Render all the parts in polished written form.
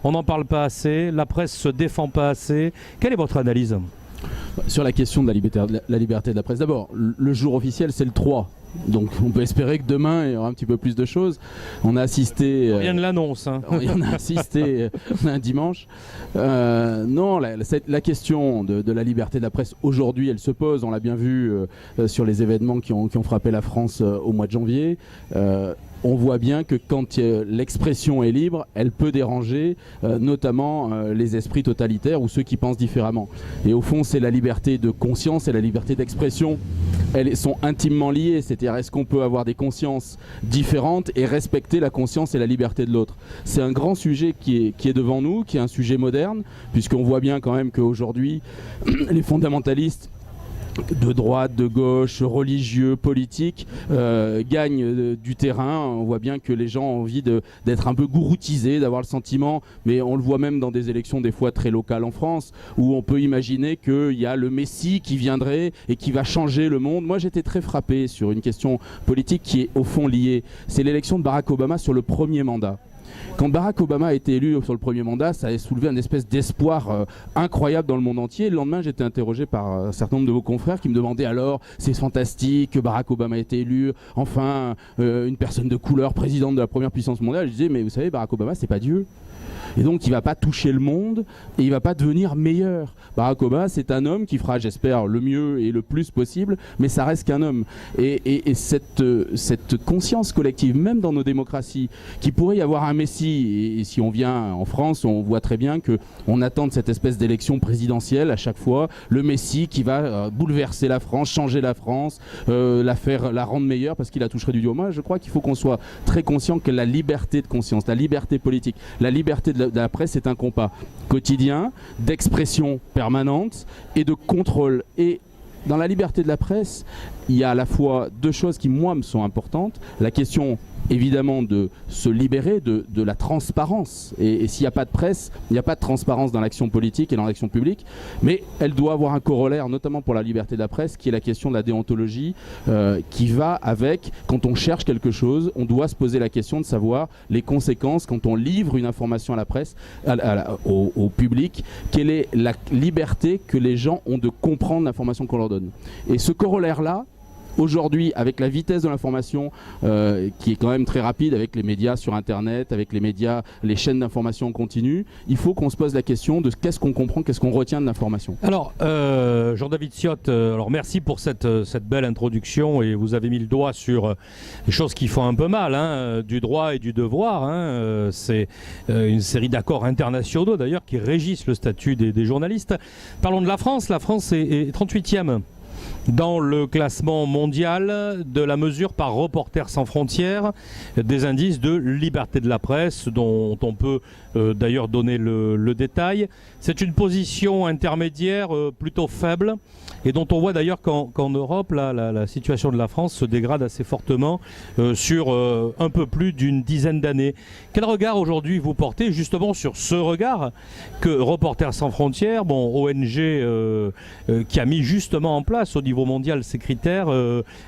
On n'en parle pas assez, la presse se défend pas assez. Quelle est votre analyse? Sur la question de la liberté de la presse, d'abord, le jour officiel, c'est le 3. Donc on peut espérer que demain, il y aura un petit peu plus de choses. On a assisté... Rien de l'annonce. Hein. On a assisté un dimanche. Non, la question de la liberté de la presse, aujourd'hui, elle se pose. On l'a bien vu sur les événements qui ont frappé la France au mois de janvier. On voit bien que quand l'expression est libre, elle peut déranger notamment les esprits totalitaires ou ceux qui pensent différemment. Et au fond, c'est la liberté de conscience et la liberté d'expression. Elles sont intimement liées, c'est-à-dire est-ce qu'on peut avoir des consciences différentes et respecter la conscience et la liberté de l'autre. C'est un grand sujet qui est devant nous, qui est un sujet moderne, puisqu'on voit bien quand même qu'aujourd'hui, les fondamentalistes de droite, de gauche, religieux, politiques gagnent du terrain. On voit bien que les gens ont envie d'être un peu gouroutisés, d'avoir le sentiment, mais on le voit même dans des élections des fois très locales en France, où on peut imaginer qu'il y a le Messie qui viendrait et qui va changer le monde. Moi j'étais très frappé sur une question politique qui est au fond liée. C'est l'élection de Barack Obama sur le premier mandat. Quand Barack Obama a été élu sur le premier mandat, ça a soulevé une espèce d'espoir incroyable dans le monde entier. Le lendemain, j'étais interrogé par un certain nombre de vos confrères qui me demandaient alors, c'est fantastique que Barack Obama ait été élu, enfin, une personne de couleur, présidente de la première puissance mondiale. Je disais, mais vous savez, Barack Obama, c'est pas Dieu. Et donc il ne va pas toucher le monde et il ne va pas devenir meilleur. Barack Obama, c'est un homme qui fera, j'espère, le mieux et le plus possible, mais ça reste qu'un homme. Et cette conscience collective, même dans nos démocraties, qu'il pourrait y avoir un messie, et si on vient en France, on voit très bien qu'on attend de cette espèce d'élection présidentielle à chaque fois, le messie qui va bouleverser la France, changer la France, la rendre meilleure parce qu'il la toucherait du doigt. Moi, je crois qu'il faut qu'on soit très conscient que la liberté de conscience, la liberté politique, la liberté de la presse est un combat quotidien d'expression permanente et de contrôle. Et dans la liberté de la presse, il y a à la fois deux choses qui, moi, me sont importantes. La question, évidemment, de se libérer de la transparence. Et s'il n'y a pas de presse, il n'y a pas de transparence dans l'action politique et dans l'action publique. Mais elle doit avoir un corollaire, notamment pour la liberté de la presse, qui est la question de la déontologie, qui va avec, quand on cherche quelque chose, on doit se poser la question de savoir les conséquences quand on livre une information à la presse, au public. Quelle est la liberté que les gens ont de comprendre l'information qu'on leur donne. Et ce corollaire-là, aujourd'hui, avec la vitesse de l'information qui est quand même très rapide avec les médias sur Internet, avec les médias, les chaînes d'information en continu, il faut qu'on se pose la question de qu'est-ce qu'on comprend, qu'est-ce qu'on retient de l'information. Alors, Jean-David Ciotte, alors merci pour cette belle introduction et vous avez mis le doigt sur les choses qui font un peu mal, hein, du droit et du devoir. Hein, c'est une série d'accords internationaux d'ailleurs qui régissent le statut des journalistes. Parlons de la France. La France est 38e. Dans le classement mondial de la mesure par Reporters sans frontières des indices de liberté de la presse dont on peut d'ailleurs donner le détail. C'est une position intermédiaire plutôt faible et dont on voit d'ailleurs qu'en Europe la situation de la France se dégrade assez fortement sur un peu plus d'une dizaine d'années. Quel regard aujourd'hui vous portez justement sur ce regard que Reporters sans frontières, bon, ONG qui a mis justement en place au niveau mondial ces critères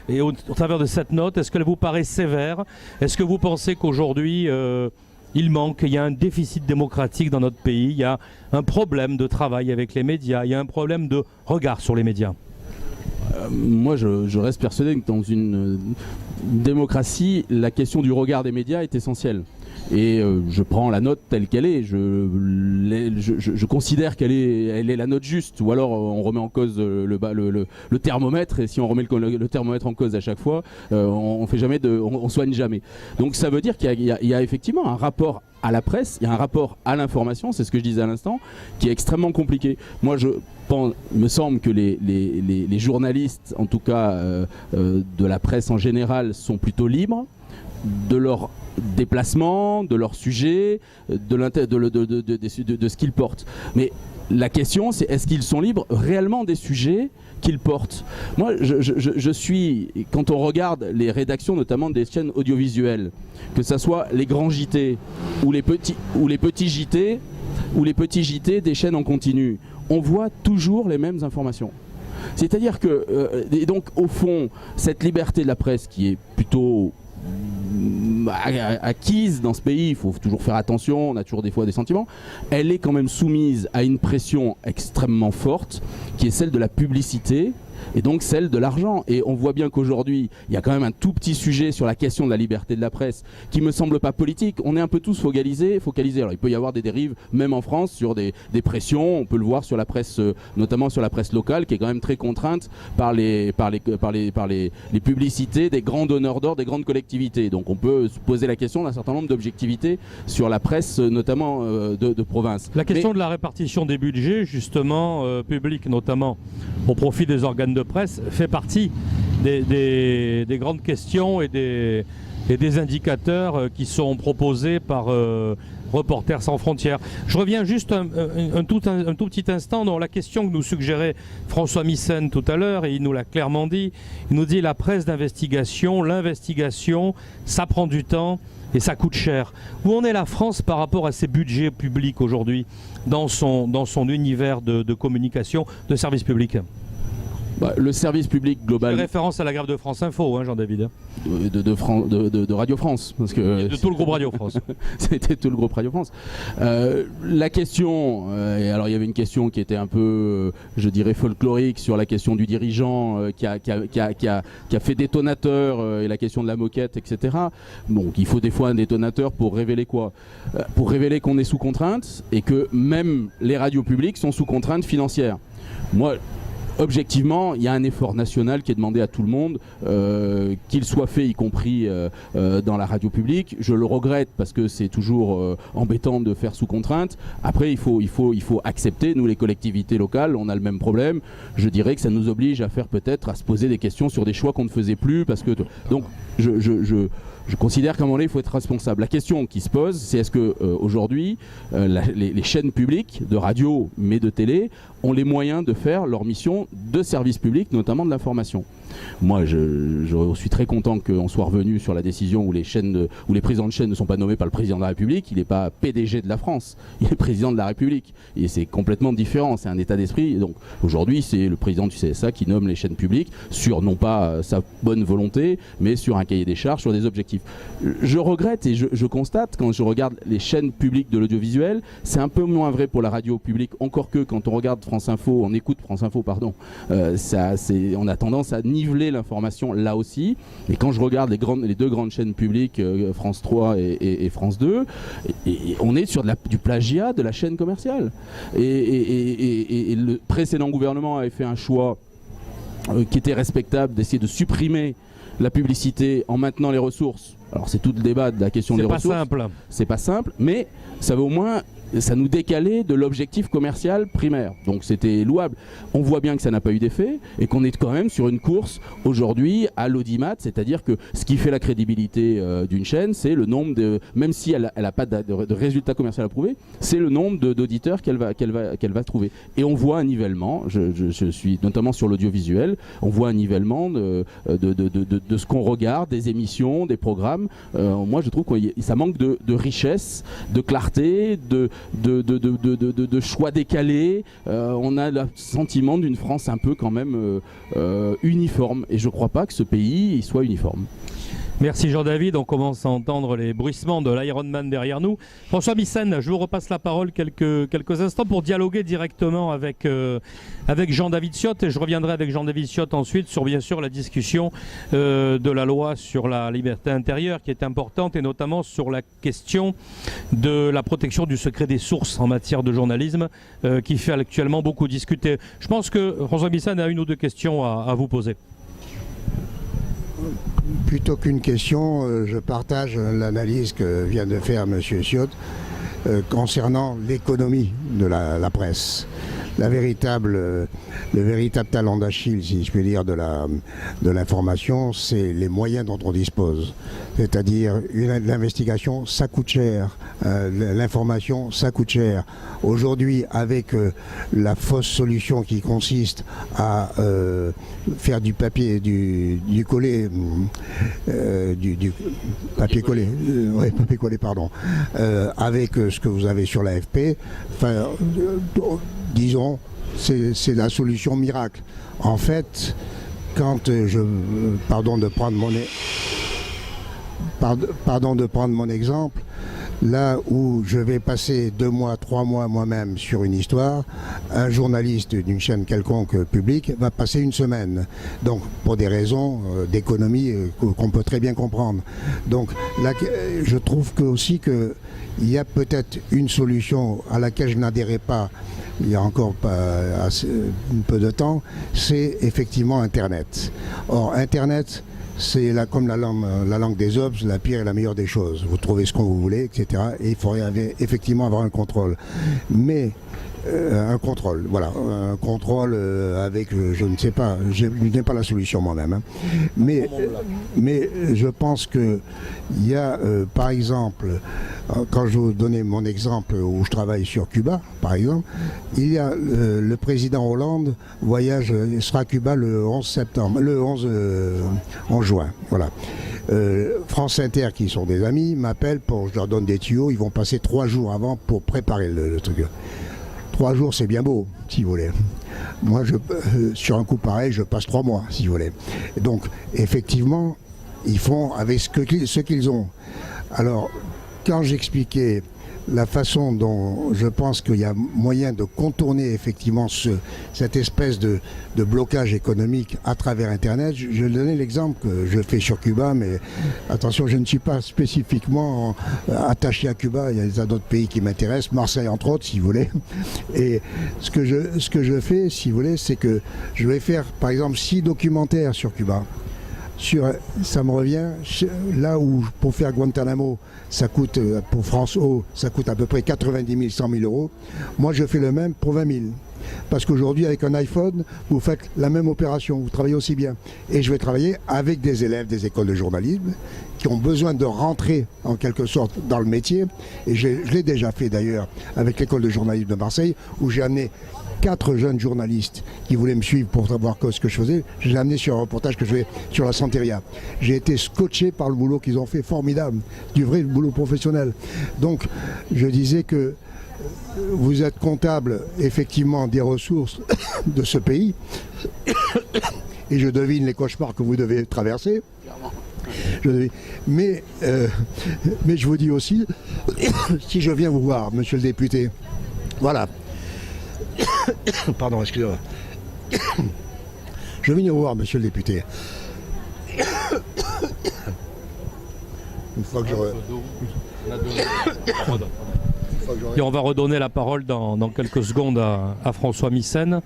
et au travers de cette note, est-ce qu'elle vous paraît sévère? Est-ce que vous pensez qu'aujourd'hui il y a un déficit démocratique dans notre pays, il y a un problème de travail avec les médias, il y a un problème de regard sur les médias? Moi, je reste persuadé que dans une démocratie, la question du regard des médias est essentielle. Et je prends la note telle qu'elle est, je considère qu'elle est la note juste, ou alors on remet en cause le thermomètre, et si on remet le thermomètre en cause à chaque fois, on soigne jamais. Donc ça veut dire qu'il y a effectivement un rapport à la presse, il y a un rapport à l'information, c'est ce que je disais à l'instant, qui est extrêmement compliqué. Moi, il me semble que les journalistes, en tout cas de la presse en général, sont plutôt libres de leur déplacement, de leur sujet, de ce qu'ils portent. Mais la question, c'est est-ce qu'ils sont libres réellement des sujets qu'ils portent? Moi, je suis, quand on regarde les rédactions, notamment des chaînes audiovisuelles, que ce soit les grands JT ou les petits JT ou les petits JT des chaînes en continu, on voit toujours les mêmes informations. C'est-à-dire que, et donc au fond, cette liberté de la presse qui est plutôt acquise dans ce pays, il faut toujours faire attention, on a toujours des fois des sentiments, elle est quand même soumise à une pression extrêmement forte qui est celle de la publicité et donc celle de l'argent. Et on voit bien qu'aujourd'hui, il y a quand même un tout petit sujet sur la question de la liberté de la presse qui me semble pas politique. On est un peu tous focalisés. Alors il peut y avoir des dérives, même en France, sur des pressions. On peut le voir sur la presse, notamment sur la presse locale, qui est quand même très contrainte par les publicités des grands donneurs d'ordre, des grandes collectivités. Donc on peut se poser la question d'un certain nombre d'objectivités sur la presse, notamment de province. La question de la répartition des budgets, justement, publics notamment, au profit des organes de presse, fait partie des grandes questions et des indicateurs qui sont proposés par Reporters sans frontières. Je reviens juste un tout petit instant dans la question que nous suggérait François Missen tout à l'heure, et il nous l'a clairement dit. Il nous dit la presse d'investigation, l'investigation, ça prend du temps et ça coûte cher. Où en est la France par rapport à ses budgets publics aujourd'hui dans son univers de communication, de service public? Le service public global. Référence à la grève de France Info, hein, Jean-David. De Radio France. Parce que de tout le groupe Radio France. C'était tout le groupe Radio France. La question, et alors il y avait une question qui était un peu, je dirais, folklorique sur la question du dirigeant qui a fait détonateur et la question de la moquette, etc. Bon, il faut des fois un détonateur pour révéler quoi? Pour révéler qu'on est sous contrainte et que même les radios publiques sont sous contrainte financière. Moi, objectivement, il y a un effort national qui est demandé à tout le monde, qu'il soit fait y compris dans la radio publique. Je le regrette parce que c'est toujours embêtant de faire sous contrainte. Après, il faut accepter, nous les collectivités locales, on a le même problème. Je dirais que ça nous oblige à se poser des questions sur des choix qu'on ne faisait plus. Parce que donc, je considère qu'à un moment donné, il faut être responsable. La question qui se pose, c'est est-ce que aujourd'hui, les chaînes publiques de radio, mais de télé, ont les moyens de faire leur mission de service public, notamment de l'information. Moi, je suis très content qu'on soit revenu sur la décision où les présidents de chaînes ne sont pas nommés par le président de la République. Il n'est pas PDG de la France, il est président de la République. Et c'est complètement différent, c'est un état d'esprit. Et donc aujourd'hui, c'est le président du CSA qui nomme les chaînes publiques sur non pas sa bonne volonté, mais sur un cahier des charges, sur des objectifs. Je regrette et je constate, quand je regarde les chaînes publiques de l'audiovisuel, c'est un peu moins vrai pour la radio publique, encore que quand on regarde France Info, on écoute France Info, pardon, on a tendance à niveler l'information là aussi. Et quand je regarde les deux grandes chaînes publiques, France 3 et France 2, et on est sur du plagiat de la chaîne commerciale. Et le précédent gouvernement avait fait un choix qui était respectable d'essayer de supprimer la publicité en maintenant les ressources. Alors c'est tout le débat de la question des ressources. C'est pas simple. C'est pas simple, mais ça veut au moins ça nous décalait de l'objectif commercial primaire. Donc c'était louable. On voit bien que ça n'a pas eu d'effet et qu'on est quand même sur une course aujourd'hui à l'audimat, c'est-à-dire que ce qui fait la crédibilité d'une chaîne, c'est le nombre de, même si elle n'a pas de résultat commercial à prouver, c'est le nombre d'auditeurs qu'elle va trouver. Et on voit un nivellement, je suis notamment sur l'audiovisuel, on voit un nivellement de ce qu'on regarde, des émissions, des programmes. Moi je trouve que ça manque de richesse, de clarté, de choix décalés. On a le sentiment d'une France un peu quand même uniforme. Et je ne crois pas que ce pays soit uniforme. Merci Jean-David, on commence à entendre les bruissements de l'Ironman derrière nous. François Missen, je vous repasse la parole quelques instants pour dialoguer directement avec Jean-David Ciotte, et je reviendrai avec Jean-David Ciotte ensuite sur bien sûr la discussion de la loi sur la liberté intérieure qui est importante, et notamment sur la question de la protection du secret des sources en matière de journalisme qui fait actuellement beaucoup discuter. Je pense que François Missen a une ou deux questions à vous poser. Plutôt qu'une question, je partage l'analyse que vient de faire M. Ciotte concernant l'économie de la presse. Le véritable talent d'Achille, si je puis dire, de l'information, c'est les moyens dont on dispose. C'est-à-dire, l'investigation, ça coûte cher. L'information, ça coûte cher. Aujourd'hui, avec la fausse solution qui consiste à faire du papier, du papier collé, papier collé, pardon, avec ce que vous avez sur l'AFP, disons, c'est la solution miracle. En fait, quand pardon de prendre mon nez. pardon de prendre mon exemple, là où je vais passer 2 mois, 3 mois moi-même sur une histoire, un journaliste d'une chaîne quelconque publique va passer 1 semaine. Donc pour des raisons d'économie qu'on peut très bien comprendre. Donc là, je trouve aussi qu'il y a peut-être une solution à laquelle je n'adhérais pas il y a encore pas assez, peu de temps, c'est effectivement Internet. Or Internet, c'est comme la langue des Hobbes, la pire et la meilleure des choses. Vous trouvez ce qu'on vous voulez, etc. Et il faudrait effectivement avoir un contrôle. Mais un contrôle, voilà, un contrôle avec, je ne sais pas, je n'ai pas la solution moi-même. Hein. Mais je pense que il y a, par exemple, quand je vous donnais mon exemple où je travaille sur Cuba, par exemple, il y a le président Hollande sera à Cuba le 11 septembre, le 11 en juin, voilà. France Inter, qui sont des amis, m'appellent je leur donne des tuyaux, ils vont passer 3 jours avant pour préparer le truc. 3 jours, c'est bien beau, si vous voulez. Moi, sur un coup pareil, je passe 3 mois, si vous voulez. Donc, effectivement, ils font avec ce qu'ils ont. Alors, quand j'expliquais la façon dont je pense qu'il y a moyen de contourner effectivement cette espèce de blocage économique à travers Internet, je donnais l'exemple que je fais sur Cuba, mais attention, je ne suis pas spécifiquement attaché à Cuba, il y a d'autres pays qui m'intéressent, Marseille entre autres, si vous voulez. Et ce que je fais, si vous voulez, c'est que je vais faire par exemple 6 documentaires sur Cuba. Ça me revient, là où pour faire Guantanamo, ça coûte, pour France O, ça coûte à peu près 90 000, 100 000 euros. Moi, je fais le même pour 20 000. Parce qu'aujourd'hui, avec un iPhone, vous faites la même opération, vous travaillez aussi bien. Et je vais travailler avec des élèves des écoles de journalisme qui ont besoin de rentrer, en quelque sorte, dans le métier. Et je l'ai déjà fait d'ailleurs avec l'école de journalisme de Marseille, où j'ai amené 4 jeunes journalistes qui voulaient me suivre pour savoir ce que je faisais. Je les ai amenés sur un reportage que je fais sur la Santeria. J'ai été scotché par le boulot qu'ils ont fait, formidable, du vrai boulot professionnel. Donc, je disais que vous êtes comptable, effectivement, des ressources de ce pays, et je devine les cauchemars que vous devez traverser. Mais je vous dis aussi, si je viens vous voir, monsieur le député, voilà. Pardon, excusez-moi. Je viens vous voir, monsieur le député. Une fois que Et on va redonner la parole dans quelques secondes à François Myssen.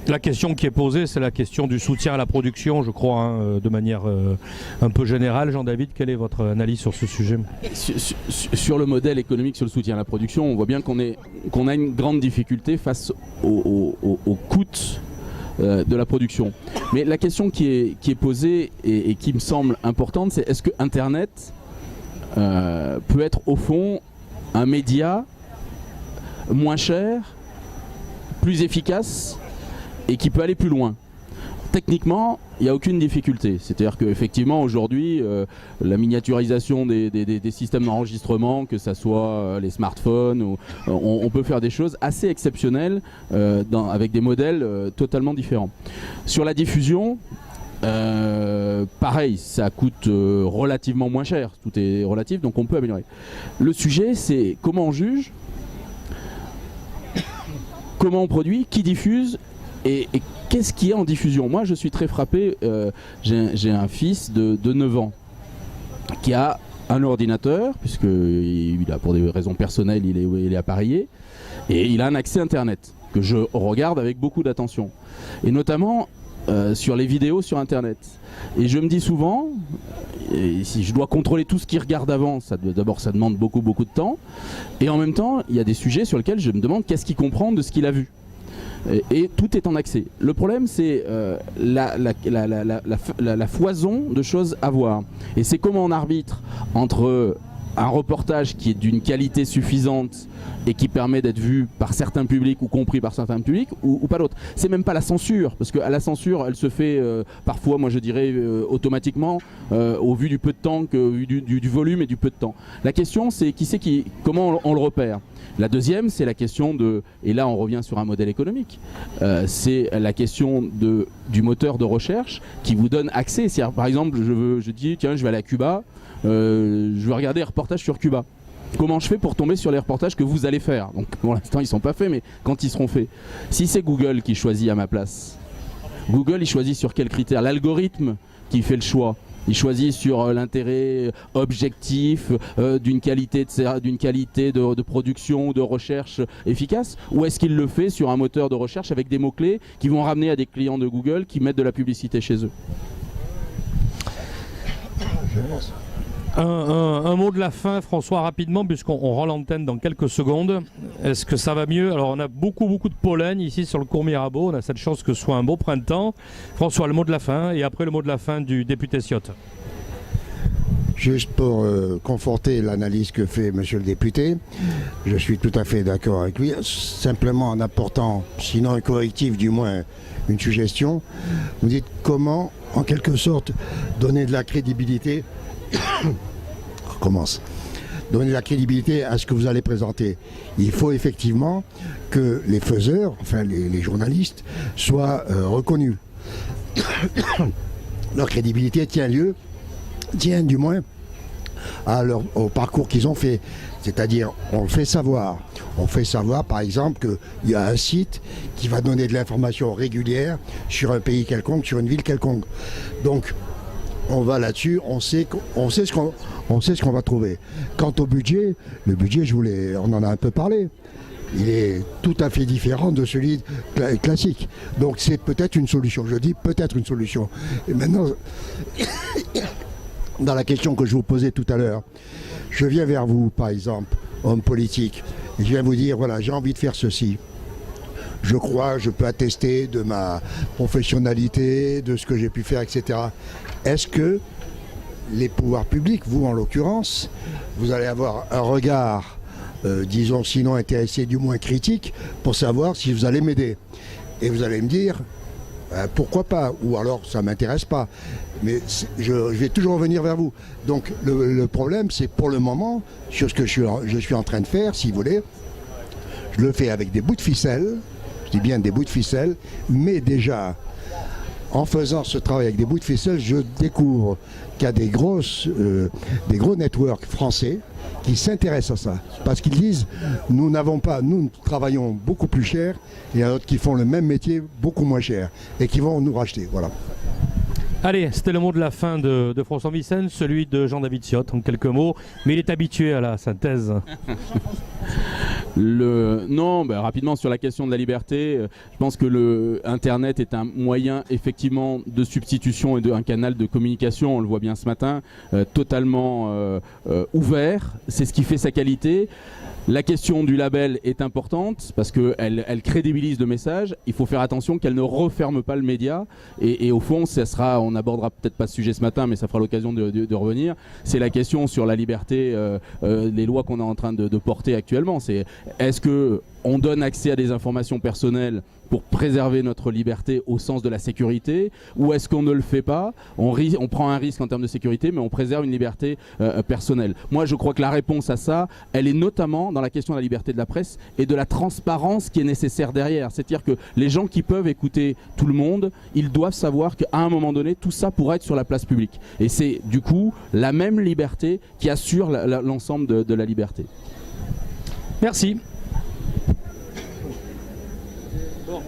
La question qui est posée, c'est la question du soutien à la production, je crois, hein, de manière un peu générale. Jean-David, quelle est votre analyse sur ce sujet ? Sur le modèle économique, sur le soutien à la production, on voit bien qu'on a une grande difficulté face au coût de la production. Mais la question qui est posée et qui me semble importante, c'est est-ce que Internet peut être au fond un média moins cher, plus efficace et qui peut aller plus loin. Techniquement, il n'y a aucune difficulté. C'est-à-dire qu'effectivement, aujourd'hui, la miniaturisation des systèmes d'enregistrement, que ce soit les smartphones, on peut faire des choses assez exceptionnelles avec des modèles totalement différents. Sur la diffusion, pareil, ça coûte relativement moins cher. Tout est relatif, donc on peut améliorer. Le sujet, c'est comment on juge, comment on produit, qui diffuse, et qu'est-ce qui est en diffusion. Moi, je suis très frappé. J'ai un fils de 9 ans qui a un ordinateur, puisqu'il a, pour des raisons personnelles, il est appareillé, et il a un accès Internet que je regarde avec beaucoup d'attention. Et notamment sur les vidéos sur Internet. Et je me dis souvent, si je dois contrôler tout ce qu'il regarde avant, d'abord ça demande beaucoup de temps. Et en même temps, il y a des sujets sur lesquels je me demande qu'est-ce qu'il comprend de ce qu'il a vu. Et tout est en accès. Le problème, c'est la foison de choses à voir. Et c'est comment on arbitre entre un reportage qui est d'une qualité suffisante et qui permet d'être vu par certains publics ou compris par certains publics ou pas d'autres. C'est même pas la censure, parce que la censure, elle se fait parfois, moi je dirais automatiquement, au vu du peu de temps, au vu du volume et du peu de temps. La question, c'est comment on le repère. La deuxième, c'est la question et là on revient sur un modèle économique, c'est la question du moteur de recherche qui vous donne accès. Par exemple, je dis, tiens, je vais aller à Cuba, je vais regarder un reportage sur Cuba. Comment je fais pour tomber sur les reportages que vous allez faire? Donc pour l'instant ils ne sont pas faits, mais quand ils seront faits, si c'est Google qui choisit à ma place, Google il choisit sur quels critères? L'algorithme qui fait le choix, il choisit sur l'intérêt objectif d'une qualité de production ou de recherche efficace, ou est-ce qu'il le fait sur un moteur de recherche avec des mots-clés qui vont ramener à des clients de Google qui mettent de la publicité chez eux? Un mot de la fin, François, rapidement, puisqu'on rend l'antenne dans quelques secondes. Est-ce que ça va mieux? Alors, on a beaucoup de pollen ici sur le cours Mirabeau. On a cette chance que ce soit un beau printemps. François, le mot de la fin, et après le mot de la fin du député Ciotte. Juste pour conforter l'analyse que fait monsieur le député, je suis tout à fait d'accord avec lui. Simplement en apportant, sinon un correctif, du moins une suggestion. Vous dites comment, en quelque sorte, donner de la crédibilité. On recommence. Donner de la crédibilité à ce que vous allez présenter. Il faut effectivement que les faiseurs, enfin les journalistes, soient reconnus. Leur crédibilité tient du moins au parcours qu'ils ont fait. C'est-à-dire, on le fait savoir. On fait savoir, par exemple, qu'il y a un site qui va donner de l'information régulière sur un pays quelconque, sur une ville quelconque. Donc, on va là-dessus, on sait ce qu'on va trouver. Quant au budget, le budget, on en a un peu parlé. Il est tout à fait différent de celui classique. Donc c'est peut-être une solution. Je dis peut-être une solution. Et maintenant, dans la question que je vous posais tout à l'heure, je viens vers vous, par exemple, homme politique, et je viens vous dire, voilà, j'ai envie de faire ceci. Je peux attester de ma professionnalité, de ce que j'ai pu faire, etc. Est-ce que les pouvoirs publics, vous en l'occurrence, vous allez avoir un regard, disons sinon intéressé, du moins critique, pour savoir si vous allez m'aider? Et vous allez me dire, pourquoi pas? Ou alors, ça ne m'intéresse pas. Mais je vais toujours revenir vers vous. Donc le problème, c'est pour le moment, sur ce que je suis en train de faire, si vous voulez, je le fais avec des bouts de ficelle. Je dis bien des bouts de ficelle, mais déjà, en faisant ce travail avec des bouts de ficelle, je découvre qu'il y a des gros networks français qui s'intéressent à ça. Parce qu'ils disent, nous travaillons beaucoup plus cher, et il y en a d'autres qui font le même métier beaucoup moins cher, et qui vont nous racheter. Voilà. Allez, c'était le mot de la fin de François Vicens, celui de Jean-David Ciotte, en quelques mots, mais il est habitué à la synthèse. Rapidement sur la question de la liberté, je pense que Internet est un moyen effectivement de substitution et un canal de communication, on le voit bien ce matin, totalement ouvert, c'est ce qui fait sa qualité. La question du label est importante parce qu'elle crédibilise le message. Il faut faire attention qu'elle ne referme pas le média. Et au fond, on n'abordera peut-être pas ce sujet ce matin, mais ça fera l'occasion de revenir. C'est la question sur la liberté, les lois qu'on est en train de porter actuellement. Est-ce qu'on donne accès à des informations personnelles pour préserver notre liberté au sens de la sécurité, ou est-ce qu'on ne le fait pas, on prend un risque en termes de sécurité, mais on préserve une liberté personnelle? Moi, je crois que la réponse à ça, elle est notamment dans la question de la liberté de la presse et de la transparence qui est nécessaire derrière. C'est-à-dire que les gens qui peuvent écouter tout le monde, ils doivent savoir qu'à un moment donné, tout ça pourra être sur la place publique. Et c'est du coup la même liberté qui assure l'ensemble de la liberté. Merci. Bon.